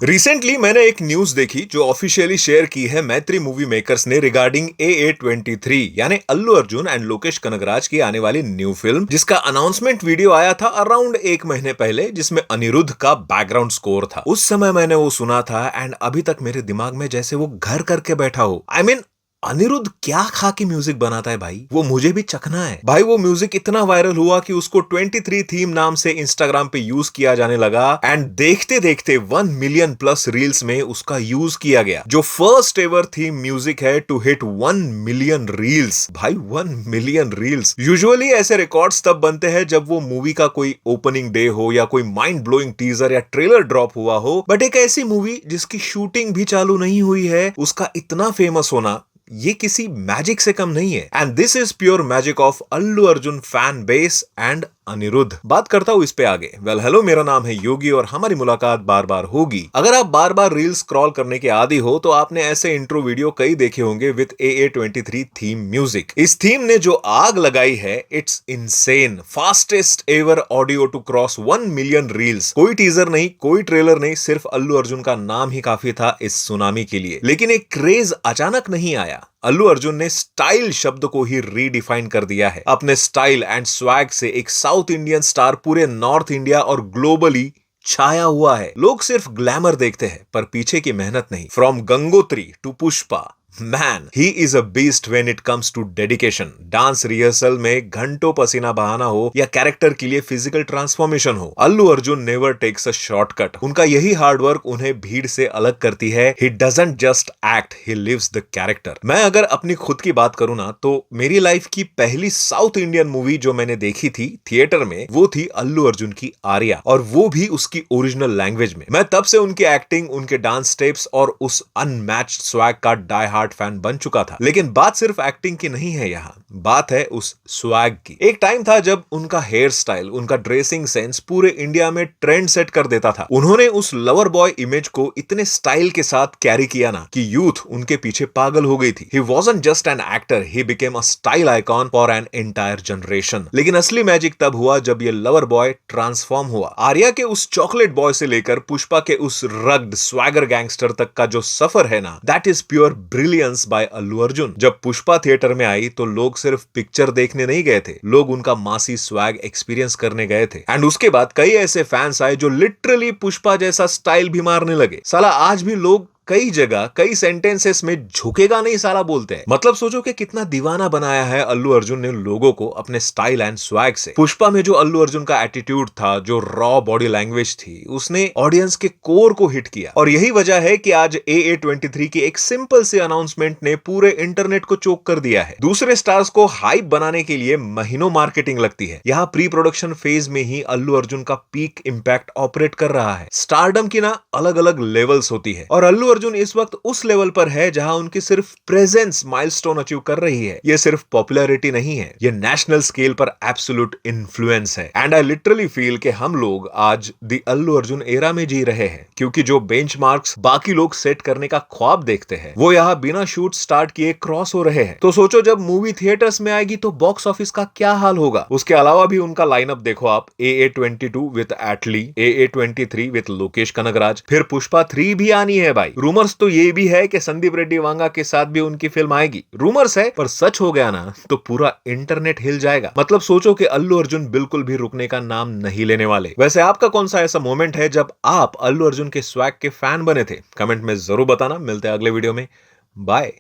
Recently मैंने एक news देखी जो ऑफिशियली शेयर की है मैत्री मूवी मेकर्स ने रिगार्डिंग AA23 यानी अल्लू अर्जुन एंड लोकेश कनगराज की आने वाली न्यू फिल्म, जिसका अनाउंसमेंट वीडियो आया था अराउंड एक महीने पहले, जिसमें अनिरुद्ध का बैकग्राउंड स्कोर था। उस समय मैंने वो सुना था एंड अभी तक मेरे दिमाग में जैसे वो घर करके बैठा हो। I mean, अनिरुद्ध क्या खा के म्यूजिक बनाता है भाई, वो मुझे भी चखना है भाई। वो म्यूजिक इतना वायरल हुआ कि उसको 23 थीम नाम से इंस्टाग्राम पे यूज किया जाने लगा एंड देखते देखते 1 मिलियन प्लस रील्स में उसका यूज किया गया, जो फर्स्ट एवर थीम म्यूजिक है टू हिट 1 मिलियन रील्स। भाई 1 मिलियन रील्स। यूजुअली ऐसे रिकॉर्ड्स तब बनते हैं जब वो मूवी का कोई ओपनिंग डे हो या कोई माइंड ब्लोइंग टीजर या ट्रेलर ड्रॉप हुआ हो, बट एक ऐसी मूवी जिसकी शूटिंग भी चालू नहीं हुई है, उसका इतना फेमस होना ये किसी मैजिक से कम नहीं है। And this is pure magic of Allu Arjun fan base and Anirudh. बात करता हूं इस पे आगे। वेल हेलो, मेरा नाम है योगी और हमारी मुलाकात बार बार होगी। अगर आप बार बार रील स्क्रॉल करने के आदी हो तो आपने ऐसे इंट्रो वीडियो कई देखे होंगे विद AA23 थीम म्यूजिक। इस थीम ने जो आग लगाई है, it's insane. Fastest ever audio to cross 1 million reels. कोई टीजर नहीं, कोई ट्रेलर नहीं, सिर्फ अल्लू अर्जुन का नाम ही काफी था इस सुनामी के लिए। लेकिन एक क्रेज अचानक नहीं आया। अल्लू अर्जुन ने स्टाइल शब्द को ही रीडिफाइन कर दिया है। अपने स्टाइल एंड स्वैग से एक साउथ इंडियन स्टार पूरे नॉर्थ इंडिया और ग्लोबली छाया हुआ है। लोग सिर्फ ग्लैमर देखते हैं पर पीछे की मेहनत नहीं। From Gangotri to Pushpa, man he is a beast when it comes to dedication. Dance rehearsal में घंटों पसीना बहाना हो या कैरेक्टर के लिए फिजिकल ट्रांसफॉर्मेशन हो, Allu Arjun never takes a shortcut. उनका यही हार्डवर्क उन्हें भीड़ से अलग करती है। He doesn't just act, he lives the character. मैं अगर अपनी खुद की बात करूं ना, तो मेरी लाइफ की पहली साउथ इंडियन मूवी जो मैंने देखी थी थिएटर में, वो थी अल्लू अर्जुन की आर्या, और वो भी उसकी ओरिजिनल लैंग्वेज में। मैं तब से उनकी एक्टिंग, उनके डांस स्टेप्स और उस अनमैच्ड स्वैग का डाई हार्ड फैन बन चुका था। लेकिन बात सिर्फ एक्टिंग की नहीं है, यहाँ बात है उस स्वैग की। एक टाइम था जब उनका हेयर स्टाइल, उनका ड्रेसिंग सेंस पूरे इंडिया में ट्रेंड सेट कर देता था। उन्होंने उस लवर बॉय इमेज को इतने स्टाइल के साथ कैरी किया ना कि यूथ उनके पीछे पागल हो गई थी। He wasn't just an actor, he became a style icon for an entire generation. लेकिन असली मैजिक तब हुआ जब ये लवर बॉय ट्रांसफॉर्म हुआ। आर्या के उस चॉकलेट बॉय से लेकर पुष्पा के उस रग्ड स्वैगर गैंगस्टर तक का जो सफर है ना, that is pure brilliance by Allu Arjun. जब पुष्पा थिएटर में आई तो लोग सिर्फ पिक्चर देखने नहीं गए थे, लोग उनका मासी स्वैग एक्सपीरियंस करने गए थे। एंड उसके बाद कई ऐसे फैंस आए जो लिटरली पुष्पा जैसा स्टाइल भी मारने लगे। साला आज भी लोग कई जगह कई सेंटेंसेस में झुकेगा नहीं साला बोलते हैं। मतलब सोचो कि कितना दीवाना बनाया है अल्लू अर्जुन ने लोगों को अपने स्टाइल एंड स्वैग से। पुष्पा में जो अल्लू अर्जुन का एटीट्यूड था, जो रॉ बॉडी लैंग्वेज थी, उसने ऑडियंस के कोर को हिट किया। और यही वजह है कि आज AA23 की एक सिंपल से अनाउंसमेंट ने पूरे इंटरनेट को चोक कर दिया है। दूसरे स्टार्स को हाइप बनाने के लिए महीनों मार्केटिंग लगती है, यहाँ प्री प्रोडक्शन फेज में ही अल्लू अर्जुन का पीक इंपैक्ट ऑपरेट कर रहा है। स्टारडम की ना अलग अलग लेवल्स होती है और अल्लू अर्जुन इस वक्त उस लेवल पर है जहां उनकी सिर्फ प्रेजेंस माइलस्टोन अचीव कर रही है। ये सिर्फ पॉपुलैरिटी नहीं है, ये नेशनल स्केल पर एब्सोल्यूट इन्फ्लुएंस है। एंड आई लिटरली फील कि हम लोग आज द अल्लू अर्जुन एरा में जी रहे हैं, क्योंकि जो बेंचमार्क्स बाकी लोग सेट करने का ख्वाब देखते हैं, वो यहाँ बिना शूट स्टार्ट किए क्रॉस हो रहे हैं। तो सोचो जब मूवी थिएटर्स में आएगी तो बॉक्स ऑफिस का क्या हाल होगा। उसके अलावा भी उनका लाइनअप देखो आप। AA22 with Atlee, AA23 with Lokesh Kanagaraj, फिर पुष्पा 3 भी आनी है भाई। रूमर्स तो ये भी है कि संदीप रेड्डी वांगा के साथ भी उनकी फिल्म आएगी। रूमर्स है, पर सच हो गया ना तो पूरा इंटरनेट हिल जाएगा। मतलब सोचो कि अल्लू अर्जुन बिल्कुल भी रुकने का नाम नहीं लेने वाले। वैसे आपका कौन सा ऐसा मोमेंट है जब आप अल्लू अर्जुन के स्वैग के फैन बने थे? कमेंट में जरूर बताना। मिलते हैं अगले वीडियो में। बाय।